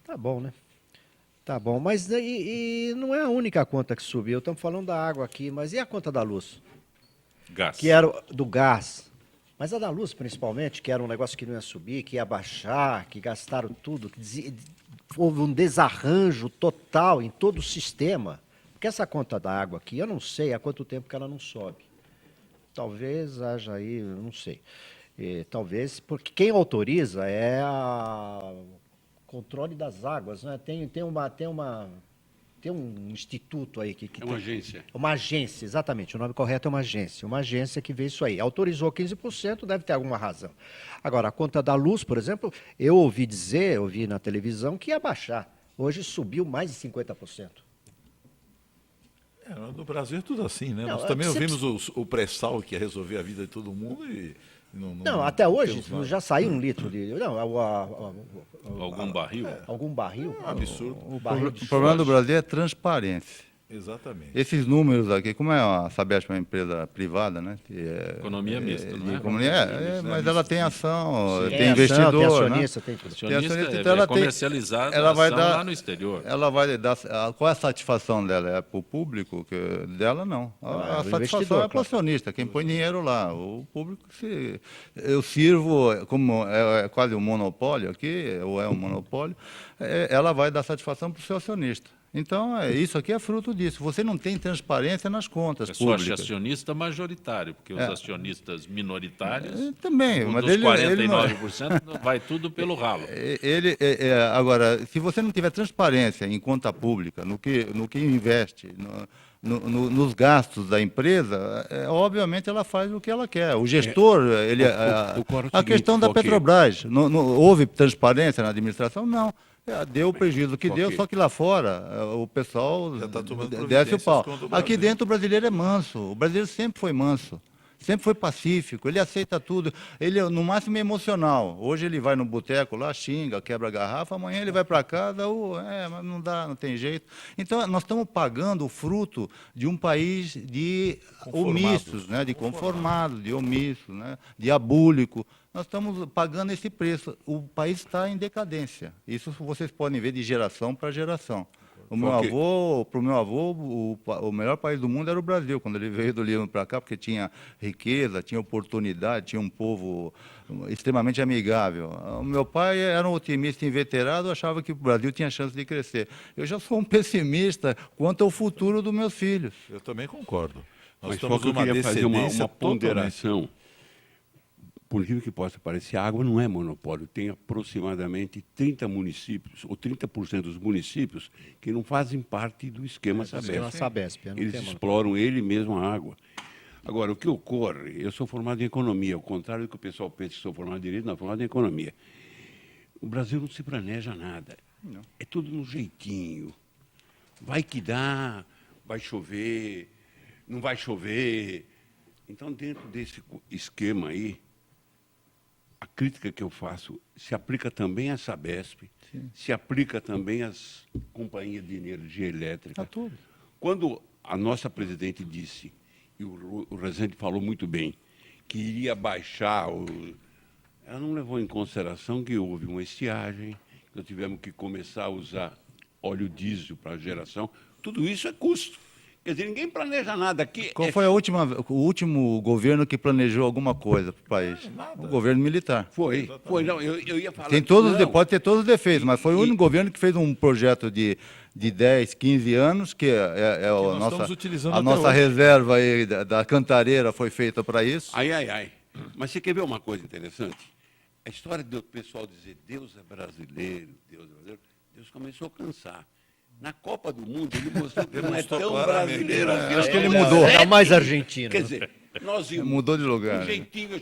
Tá bom, né? Tá bom, mas e não é a única conta que subiu. Estamos falando da água aqui, mas e a conta da luz? Gás. Que era do gás. Mas a da luz, principalmente, que era um negócio que não ia subir, que ia baixar, que gastaram tudo, que houve um desarranjo total em todo o sistema. Porque essa conta da água aqui, eu não sei há quanto tempo que ela não sobe. Talvez haja aí, eu não sei. Talvez, porque quem autoriza é o controle das águas, né? Tem um instituto aí que É uma agência. Uma agência, exatamente. O nome correto é uma agência. Uma agência que vê isso aí. Autorizou 15%, deve ter alguma razão. Agora, a conta da luz, por exemplo, eu ouvi na televisão que ia baixar. Hoje subiu mais de 50%. No Brasil é tudo assim, né? Não, Nós também você ouvimos o pré-sal que ia resolver a vida de todo mundo e não, até hoje temos nada. já saiu um litro de... Não, Algum barril? algum barril. É um absurdo. O barril O problema do Brasil é transparência. Exatamente. Esses números aqui, como é a Sabesp é uma empresa privada, né? Economia mista, não é? Mas ela tem ação, Tem tem ação, investidor, tem né? acionista, tem tudo. Acionista Então ela tem- comercializada ela vai ação dar- lá no exterior. Ela vai dar. Qual é a satisfação dela? É para o público? Dela, não. é A o satisfação investidor, é para o claro. acionista, quem põe dinheiro lá. O público, eu sirvo, como é quase um monopólio aqui, ou é um monopólio, ela vai dar satisfação para o seu acionista. Então, isso aqui é fruto disso. Você não tem transparência nas contas É só públicas. acionista majoritário, porque os acionistas minoritários, Também, mas dos ele 49%, vai tudo pelo ralo. Agora, se você não tiver transparência em conta pública, no que investe, nos gastos da empresa, obviamente ela faz o que ela quer. O gestor, a questão da Petrobras, houve transparência na administração? Não. Deu o prejuízo que deu, só que lá fora o pessoal Já tá tomando desce o pau. providências contra o Brasil. Aqui dentro o brasileiro é manso. O brasileiro sempre foi manso. Sempre foi pacífico, ele aceita tudo. Ele, no máximo, é emocional. Hoje ele vai no boteco lá, xinga, quebra a garrafa, amanhã ele vai para casa, mas não dá, não tem jeito. Então, nós estamos pagando o fruto de um país de omissos, né? De conformados, de omissos, né? De abúlico. Nós estamos pagando esse preço. O país está em decadência. Isso vocês podem ver de geração para geração. O meu Foque. avô, para o meu avô, o melhor país do mundo era o Brasil, quando ele veio do Líbano para cá, porque tinha riqueza, tinha oportunidade, tinha um povo extremamente amigável. O meu pai era um otimista inveterado, achava que o Brasil tinha chance de crescer. Eu já sou um pessimista quanto ao futuro dos meus filhos. Eu também concordo. Nós Mas estamos só que eu numa queria fazer uma descendência ponderação. Por incrível que possa parecer, a água não é monopólio. Tem aproximadamente 30 municípios, ou 30% dos municípios, que não fazem parte do esquema Esquema Sabesp. Sabesp, não Eles tem exploram ele mesmo a água. Agora, o que ocorre, eu sou formado em economia, ao contrário do que o pessoal pensa que sou formado em direito, não, formado em economia. O Brasil não se planeja nada. É tudo no jeitinho. Vai que dá, vai chover, não vai chover. Então, dentro desse esquema aí, a crítica que eu faço se aplica também à Sabesp, se aplica também às companhias de energia elétrica. A tudo. Quando a nossa presidente disse, e o Rezende falou muito bem, que iria baixar, ela não levou em consideração que houve uma estiagem, que nós tivemos que começar a usar óleo diesel para geração. Tudo isso é custo. Quer dizer, ninguém planeja nada aqui. Qual foi o último governo que planejou alguma coisa para o país? O governo militar. Foi. Não, eu ia falar. Pode ter todos os defeitos, mas foi o único governo que fez um projeto de 10, 15 anos, que nós estamos utilizando a até nossa hoje. reserva aí da Cantareira foi feita para isso. Ai. Mas você quer ver uma coisa interessante? A história do pessoal dizer Deus é brasileiro, Deus começou a cansar. Na Copa do Mundo, ele mostrou que não é tão brasileiro assim. Acho que ele mudou. É mais argentino. Quer dizer, nós vimos Mudou de lugar. um jeitinho.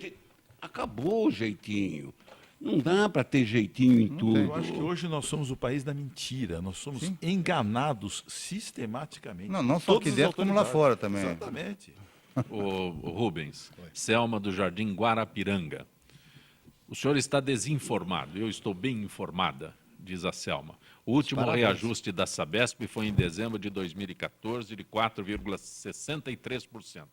Acabou o jeitinho. Não dá para ter jeitinho em tudo. Eu acho que hoje nós somos o país da mentira. Nós somos enganados sistematicamente. Não só Todas aqui as dentro, como lá autoridades. fora também. Exatamente. O Rubens, Selma do Jardim Guarapiranga. O senhor está desinformado, eu estou bem informada, diz a Selma. O último reajuste da Sabesp foi em dezembro de 2014, de 4,63%.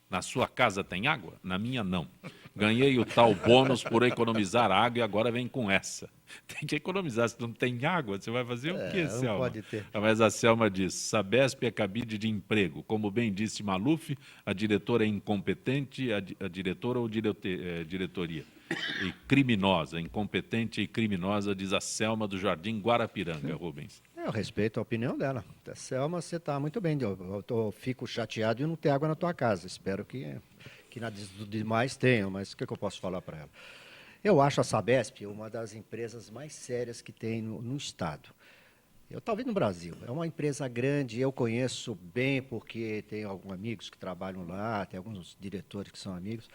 Na sua casa tem água? Na minha, não. Ganhei o tal bônus por economizar água e agora vem com essa. Tem que economizar, se não tem água, você vai fazer o quê, não Selma? pode ter. Mas a Selma diz, Sabesp é cabide de emprego. Como bem disse Maluf, a diretora é incompetente, a diretora ou diretoria. E criminosa, incompetente e criminosa, diz a Selma do Jardim Guarapiranga, Rubens. Eu respeito a opinião dela. Selma, você está muito bem. Eu fico chateado de não ter água na tua casa. Espero que na demais tenham, mas o que eu posso falar para ela? Eu acho a Sabesp uma das empresas mais sérias que tem no Estado. Talvez no Brasil. É uma empresa grande, eu conheço bem porque tenho alguns amigos que trabalham lá, tem alguns diretores que são amigos.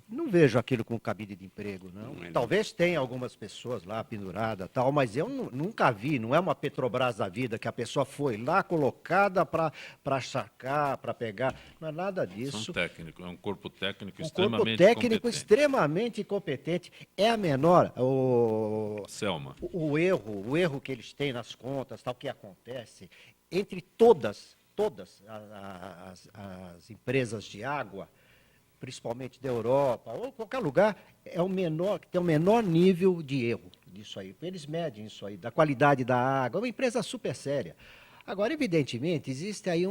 Não vejo aquilo como cabide de emprego, não. Talvez tenha algumas pessoas lá penduradas, tal, mas eu nunca vi, não é uma Petrobras da vida que a pessoa foi lá colocada para sacar, para pegar, não é nada disso. É um corpo técnico Um extremamente corpo técnico competente. extremamente competente. É a menor, Selma. o erro que eles têm nas contas, tal, que acontece entre todas as empresas de água, principalmente da Europa ou qualquer lugar, tem o menor nível de erro disso aí. Eles medem isso aí, da qualidade da água, é uma empresa super séria. Agora, evidentemente, existe aí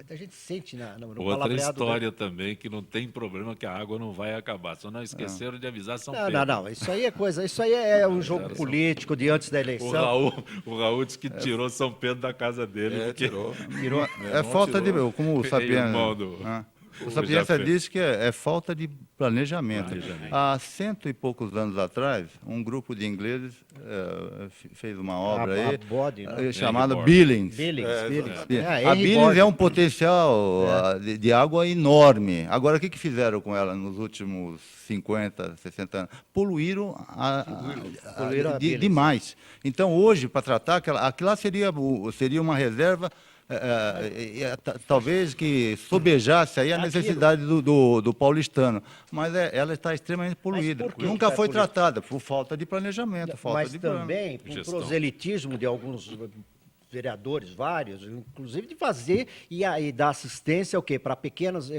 a gente sente no Outra palavreado história também, que não tem problema que a água não vai acabar. Só não esqueceram de avisar São Não, Pedro. não. Isso aí é um jogo político de antes da eleição. O Raul disse que tirou São Pedro da casa dele. porque Tirou. É falta de... Como o Sapiens... irmão do- O Sapienza Jafé. diz que é falta de planejamento. Planejamento. Há 100 e poucos anos atrás, um grupo de ingleses fez uma obra A aí Bode, né? chamada Henry Billings. Billings. A Henry Billings Borde. é um potencial de água enorme. Agora, o que fizeram com ela nos últimos 50, 60 anos? Poluíram Poluíram a Billings. demais. Então, hoje, para tratar, aquilo lá seria uma reserva, talvez que sobejasse aí a necessidade do paulistano. Mas ela está extremamente poluída. por que Nunca está foi poluída? tratada por falta de planejamento. Falta Mas de também por Gestão. proselitismo de alguns vereadores vários, inclusive de fazer e dar assistência o quê? Para pequenos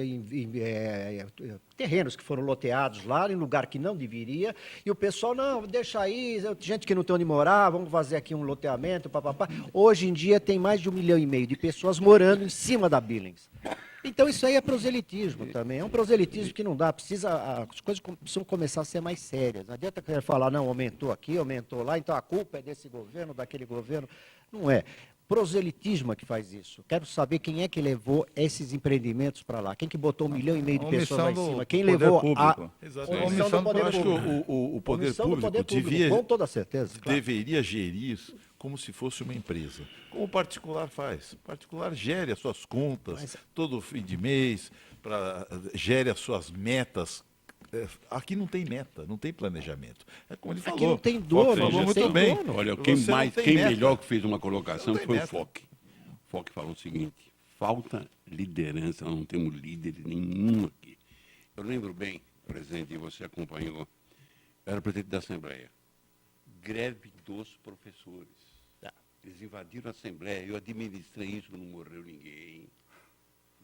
terrenos que foram loteados lá em lugar que não deveria, e o pessoal, não, deixa aí, gente que não tem onde morar, vamos fazer aqui um loteamento, papapá. Hoje em dia tem mais de 1,5 milhão de pessoas morando em cima da Billings. Então isso aí é proselitismo também, é um proselitismo que não dá, as coisas precisam começar a ser mais sérias. Não adianta querer falar, não, aumentou aqui, aumentou lá, então a culpa é desse governo, daquele governo. Não é. Proselitismo é que faz isso. Quero saber quem é que levou esses empreendimentos para lá. Quem que botou 1,5 milhão de pessoas lá em cima? Quem levou a Exatamente. omissão do poder Eu acho que público. o poder Omissão do público poder devia, com toda certeza. Claro. deveria gerir isso como se fosse uma empresa. Como o particular faz. O particular gere as suas contas todo fim de mês, gere as suas metas. Aqui não tem meta, não tem planejamento. É como ele falou. Aqui não tem dono, Falou não muito tem bem. dono. Olha, Você não tem quem meta. melhor que fez uma colocação Não tem foi meta. o Fock. O Fock falou o seguinte: falta liderança, nós não temos líder nenhum aqui. Eu lembro bem, presidente, e você acompanhou, eu era presidente da Assembleia. Greve dos professores. Eles invadiram a Assembleia, eu administrei isso, não morreu ninguém.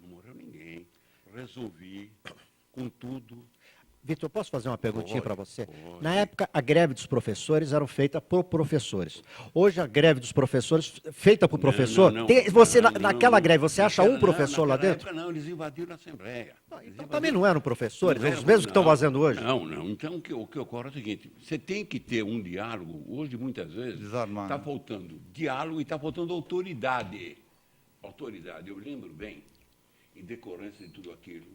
Não morreu ninguém. Resolvi, contudo. Vitor, posso fazer uma perguntinha para você? pode. Na época, a greve dos professores era feita por professores. Hoje, a greve dos professores, feita por professor, naquela greve, você acha um professor lá naquela dentro? época, não, eles invadiram a Assembleia. Então também não eram professores, Não os eram, mesmos que estão não. fazendo hoje? Não. Então, o que ocorre é o seguinte, você tem que ter um diálogo, hoje, muitas vezes, Desarmar, está né? faltando diálogo e está faltando autoridade. Autoridade, eu lembro bem, em decorrência de tudo aquilo,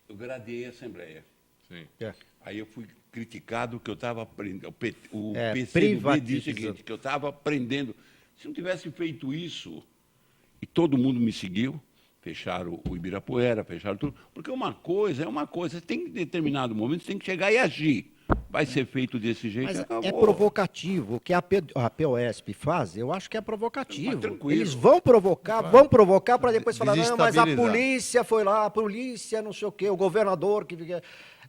eu gradeei a Assembleia. Sim. É. Aí eu fui criticado que eu estava aprendendo. O PCdoB disse o privatizando. seguinte, que eu estava aprendendo. Se não tivesse feito isso, e todo mundo me seguiu, fecharam o Ibirapuera, fecharam tudo, porque uma coisa é uma coisa, você tem que, em determinado momento, você tem que chegar e agir. Vai ser feito desse jeito Mas e acabou. é provocativo. O que a POSP faz, eu acho que é provocativo. Mas tranquilo. Eles vão provocar para depois falar, não, mas a Desestabilizar. polícia foi lá, a polícia, não sei o quê, o governador que fica...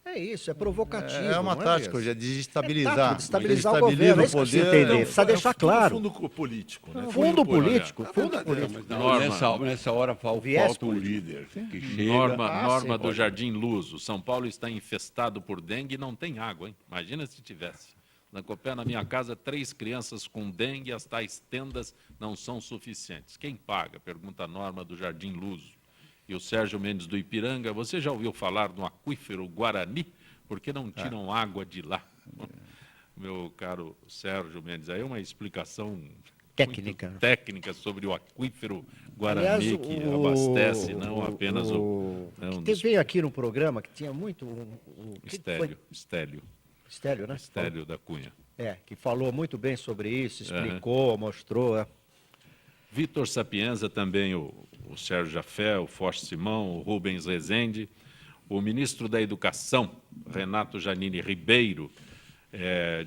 É isso, é provocativo. É uma não tática mesmo? hoje, é desestabilizar. É tática, desestabilizar o Desestabiliza governo, é isso que precisa entender. Precisa deixar claro. Fundo político, né? Fundo político, fundo verdade, político. Mas não, Norma. nessa hora Viés falta um líder que chega... Norma sim, do Jardim Luso. São Paulo está infestado por dengue e não tem água, hein? Imagina se tivesse. Na Copé, na minha casa, 3 crianças com dengue, as tais tendas não são suficientes. Quem paga? Pergunta a Norma do Jardim Luso. E o Sérgio Mendes do Ipiranga, você já ouviu falar no aquífero Guarani? Por que não tiram água de lá? Meu caro Sérgio Mendes, aí é uma explicação Técnica. muito técnica sobre o aquífero Guarani, Aliás, que abastece não apenas que veio aqui no programa, que tinha muito... Estélio Estélio, né? Estélio da Cunha. Que falou muito bem sobre isso, explicou, mostrou. Vitor Sapienza, também o Sérgio Jafé, o Forte Simão, o Rubens Rezende, o ministro da Educação, Renato Janine Ribeiro,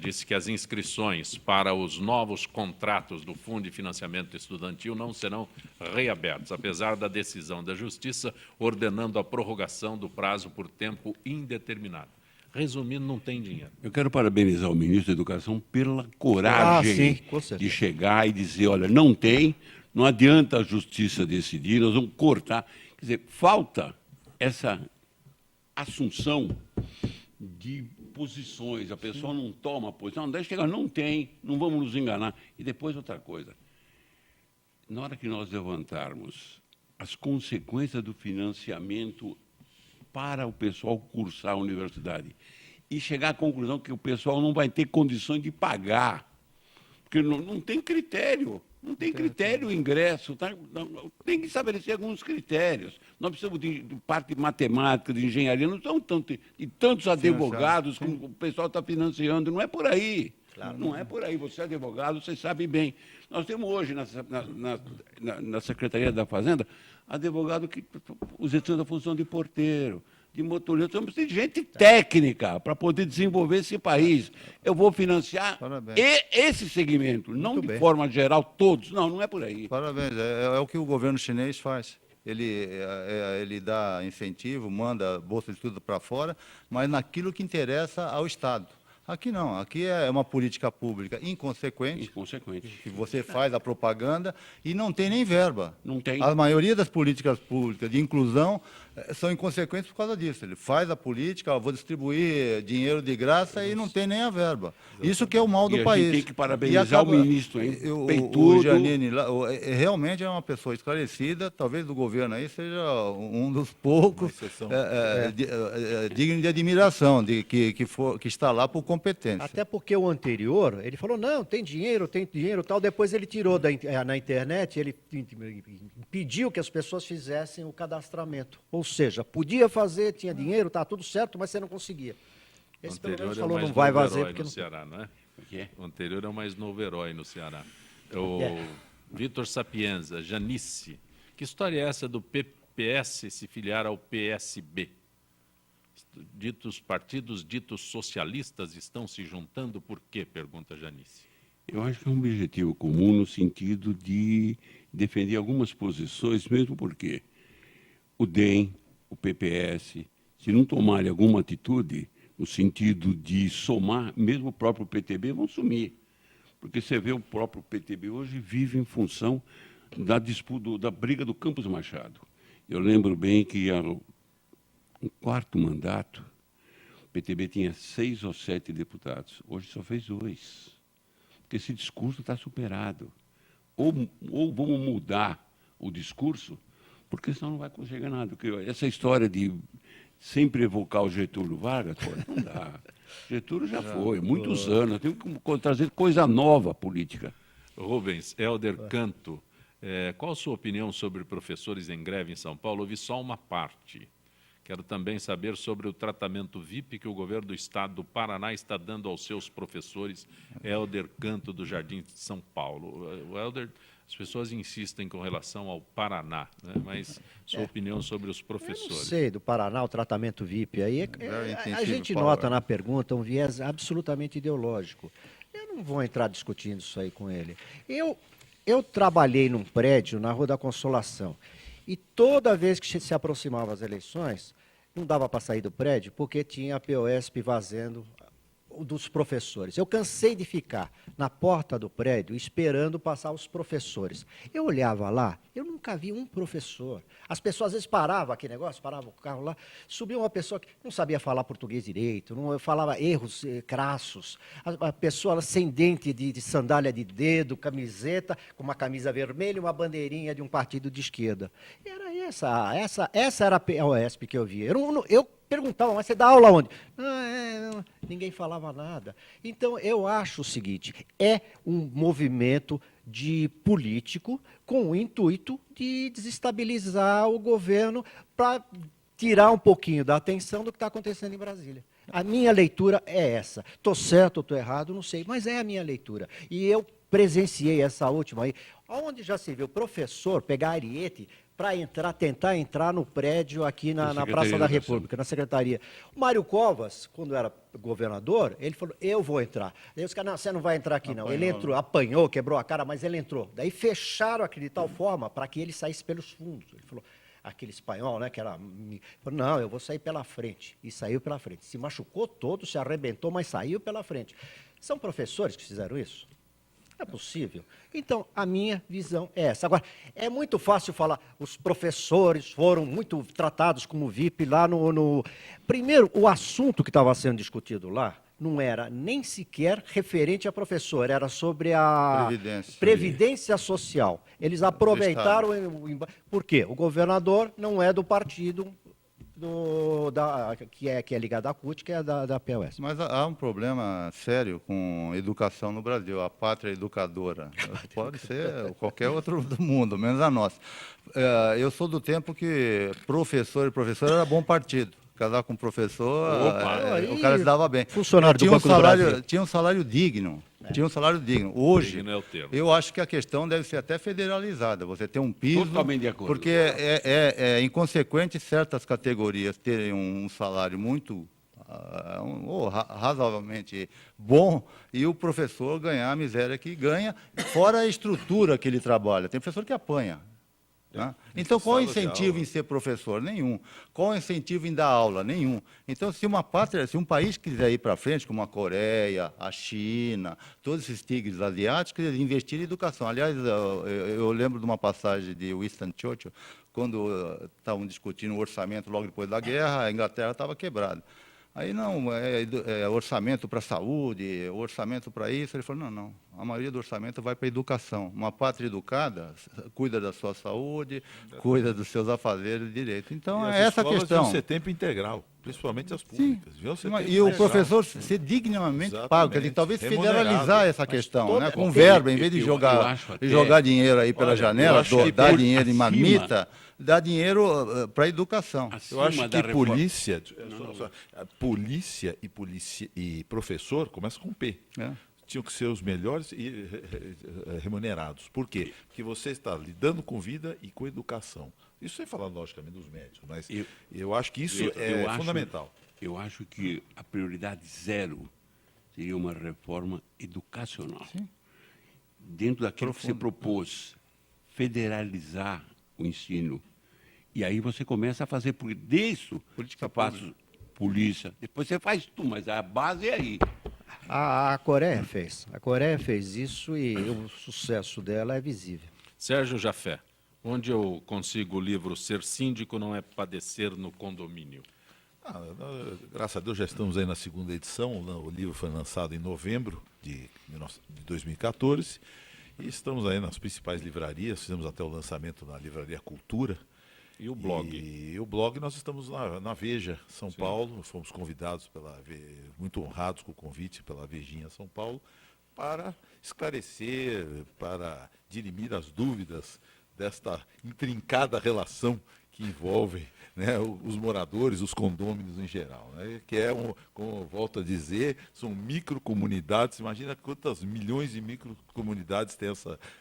disse que as inscrições para os novos contratos do Fundo de Financiamento Estudantil não serão reabertos, apesar da decisão da Justiça ordenando a prorrogação do prazo por tempo indeterminado. Resumindo, não tem dinheiro. Eu quero parabenizar o ministro da Educação pela coragem sim, com certeza. de chegar e dizer, olha, não tem, não adianta a Justiça decidir, nós vamos cortar. Quer dizer, falta essa assunção de posições, a pessoa não toma posição, não deixa chegar, não tem, não vamos nos enganar. E depois outra coisa, na hora que nós levantarmos as consequências do financiamento para o pessoal cursar a universidade e chegar à conclusão que o pessoal não vai ter condições de pagar, porque não tem critério. Não tem critério o ingresso, tá? Tem que estabelecer alguns critérios. Nós precisamos de parte de matemática, de engenharia, não são tantos advogados como o pessoal está financiando, não é por aí. Claro. Não é por aí. Você é advogado, você sabe bem. Nós temos hoje na Secretaria da Fazenda advogado que exercendo a função de porteiro, de motorista, nós precisamos de gente técnica para poder desenvolver esse país. Eu vou financiar esse segmento, não de forma geral todos. Não é por aí. Parabéns, é o que o governo chinês faz. Ele dá incentivo, manda bolsa de estudo para fora, mas naquilo que interessa ao Estado. Aqui não, aqui é uma política pública inconsequente, Inconsequente. que você faz a propaganda e não tem nem verba. Não tem. A maioria das políticas públicas de inclusão são inconsequentes por causa disso. Ele faz a política, vou distribuir dinheiro de graça e não tem nem a verba. Isso que é o mal E do a gente país. tem que parabenizar o ministro, hein? O Peitudo. Giannini lá, realmente é uma pessoa esclarecida, talvez do governo aí seja um dos poucos digno de admiração, que está lá por competência. Até porque o anterior, ele falou, não, tem dinheiro, tal. Depois ele tirou na internet, ele pediu que as pessoas fizessem o cadastramento. Ou seja, podia fazer, tinha dinheiro, tá tudo certo, mas você não conseguia. O Esse pelo anterior menos é o falou, mais não vai novo fazer herói porque no não... Ceará, não é? O quê? O anterior é o mais novo herói no Ceará. O Vitor Sapienza, Janice. Que história é essa do PPS se filiar ao PSB? Partidos ditos socialistas estão se juntando por quê? Pergunta Janice. Eu acho que é um objetivo comum no sentido de defender algumas posições, mesmo porque o DEM, o PPS, se não tomarem alguma atitude no sentido de somar, mesmo o próprio PTB, vão sumir. Porque você vê o próprio PTB hoje vive em função da disputa, da briga do Campos Machado. Eu lembro bem que no quarto mandato, o PTB tinha 6 ou 7 deputados. Hoje só fez 2. Porque esse discurso está superado. Ou vamos mudar o discurso, porque senão não vai conseguir nada. Porque essa história de sempre evocar o Getúlio Vargas, pô, não dá. Getúlio já foi, muitos anos. Tem que trazer coisa nova política. Rubens, Helder Canto, qual a sua opinião sobre professores em greve em São Paulo? Ouvi só uma parte. Quero também saber sobre o tratamento VIP que o governo do estado do Paraná está dando aos seus professores. Helder Canto, do Jardim de São Paulo. O Helder, as pessoas insistem com relação ao Paraná, né? Mas sua opinião sobre os Eu professores. não sei, do Paraná, o tratamento VIP aí, Very a intensive gente power. nota na pergunta um viés absolutamente ideológico. Eu não vou entrar discutindo isso aí com ele. Eu trabalhei num prédio na Rua da Consolação e toda vez que se aproximavam as eleições, não dava para sair do prédio porque tinha a POSP vazando dos professores. Eu cansei de ficar na porta do prédio esperando passar os professores. Eu olhava lá, eu nunca vi um professor. As pessoas às vezes paravam aquele negócio, paravam o carro lá, subia uma pessoa que não sabia falar português direito, não falava erros crassos, a pessoa sem dente de sandália de dedo, camiseta, com uma camisa vermelha e uma bandeirinha de um partido de esquerda. E era essa era a POSP que eu via. Eu perguntava, mas você dá aula onde? Ninguém falava nada. Então, eu acho o seguinte, é um movimento de político com o intuito de desestabilizar o governo para tirar um pouquinho da atenção do que está acontecendo em Brasília. A minha leitura é essa. Estou certo ou estou errado, não sei, mas é a minha leitura. E eu presenciei essa última aí, onde já se viu professor pegar ariete para tentar entrar no prédio aqui na Praça da República, na Secretaria. O Mário Covas, quando era governador, ele falou, eu vou entrar. Daí os caras, não, você não vai entrar aqui não. Ele entrou, apanhou, quebrou a cara, mas ele entrou. Daí fecharam aquele de tal forma para que ele saísse pelos fundos. Ele falou, aquele espanhol, né, que era... Falou, não, eu vou sair pela frente. E saiu pela frente. Se machucou todo, se arrebentou, mas saiu pela frente. São professores que fizeram isso? É possível. Então, a minha visão é essa. Agora, é muito fácil falar, os professores foram muito tratados como VIP lá no... Primeiro, o assunto que estava sendo discutido lá não era nem sequer referente a professor, era sobre a Previdência Social. Eles aproveitaram... Por quê? O governador não é do partido... que é ligado à CUT, que é da POS. Mas há um problema sério com educação no Brasil, a pátria educadora. Pode ser qualquer outro do mundo, menos a nossa. Eu sou do tempo que professor e professora era bom partido. Casar com professor, o cara se dava bem. Funcionário do Banco do Brasil. Tinha um salário digno. Tinha um salário digno. Hoje, Digno é o termo. eu acho que a questão deve ser até federalizada. Você tem um piso... Totalmente de acordo. Porque é inconsequente certas categorias terem um salário muito... razoavelmente bom, e o professor ganhar a miséria que ganha, fora a estrutura que ele trabalha. Tem professor que apanha. Né? Então, qual o sala de incentivo aula. em ser professor? Nenhum. Qual o incentivo em dar aula? Nenhum. Então, se um país quiser ir para frente, como a Coreia, a China, todos esses tigres asiáticos, eles investirem em educação. Aliás, eu lembro de uma passagem de Winston Churchill, quando estavam discutindo o orçamento logo depois da guerra, a Inglaterra estava quebrada. Aí, não, orçamento para a saúde, orçamento para isso. Ele falou, não, a maioria do orçamento vai para a educação. Uma pátria educada cuida da sua saúde, cuida dos seus afazeres de direito. Então, E as é essa a escolas questão. deviam ser tempo integral, principalmente as públicas. Deviam ser tempo E o integral. professor ser dignamente pago, quer dizer, talvez Remunerado. federalizar essa questão, né? Com eu- verba, em vez de eu jogar, acho até- jogar dinheiro aí pela Olha, janela, eu acho que dar por dinheiro em acima- marmita, dar dinheiro para a educação. Eu acho Acima que da reforma. polícia e professor começa com P. É. Tinham que ser os melhores e remunerados. Por quê? Porque você está lidando com vida e com educação. Isso sem falar, logicamente, dos médicos, mas eu acho que isso é fundamental. Eu acho que a prioridade zero seria uma reforma educacional. Dentro daquilo que você propôs, federalizar o ensino. E aí você começa a fazer, porque disso você faz polícia, depois você faz tudo, mas a base é aí. A Coreia fez. A Coreia fez isso e o sucesso dela é visível. Sérgio Jafé, onde eu consigo o livro Ser Síndico Não é Padecer no Condomínio? Graças a Deus já estamos aí na segunda edição. O livro foi lançado em novembro de 2014 e estamos aí nas principais livrarias. Fizemos até o lançamento na Livraria Cultura. E o blog? E o blog nós estamos na Veja, São Paulo. Fomos convidados, muito honrados com o convite pela Vejinha São Paulo, para esclarecer, para dirimir as dúvidas desta intrincada relação que envolve, né, os moradores, os condôminos em geral, né, que como eu volto a dizer, são microcomunidades. Imagina quantas milhões de microcomunidades tem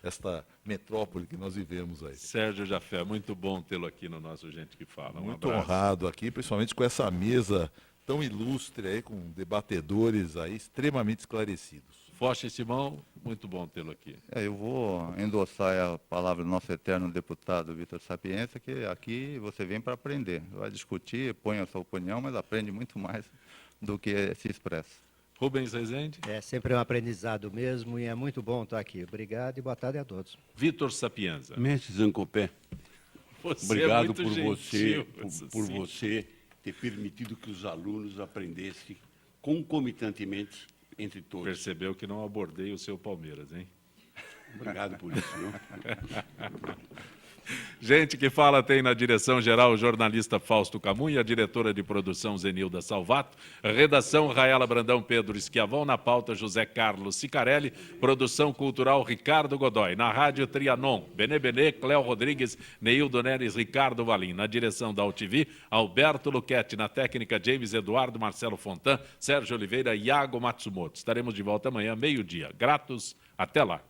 esta metrópole que nós vivemos aí. Sérgio Jafé, muito bom tê-lo aqui no nosso Gente que Fala. Muito abraço. honrado aqui, principalmente com essa mesa tão ilustre aí, com debatedores aí extremamente esclarecidos. Foche Simão, muito bom tê-lo aqui. Eu vou endossar a palavra do nosso eterno deputado Vitor Sapienza, que aqui você vem para aprender. Vai discutir, põe a sua opinião, mas aprende muito mais do que se expressa. Rubens Rezende. É sempre um aprendizado mesmo e é muito bom estar aqui. Obrigado e boa tarde a todos. Vitor Sapienza. Mestre Zancopé, Você obrigado é muito por gentil, por sim. você ter permitido que os alunos aprendessem concomitantemente entre todos. Percebeu que não abordei o seu Palmeiras, hein? Obrigado por isso. Viu? Gente que Fala tem na direção-geral o jornalista Fausto Camunha, a diretora de produção Zenilda Salvato, a redação Raela Brandão, Pedro Esquiavão, na pauta José Carlos Sicarelli, produção cultural Ricardo Godoy, na rádio Trianon, Benê Benê, Cléo Rodrigues, Neildo Neres, Ricardo Valim, na direção da UTV, Alberto Luquete, na técnica James Eduardo, Marcelo Fontan, Sérgio Oliveira e Iago Matsumoto. Estaremos de volta amanhã, meio-dia. Gratos, até lá.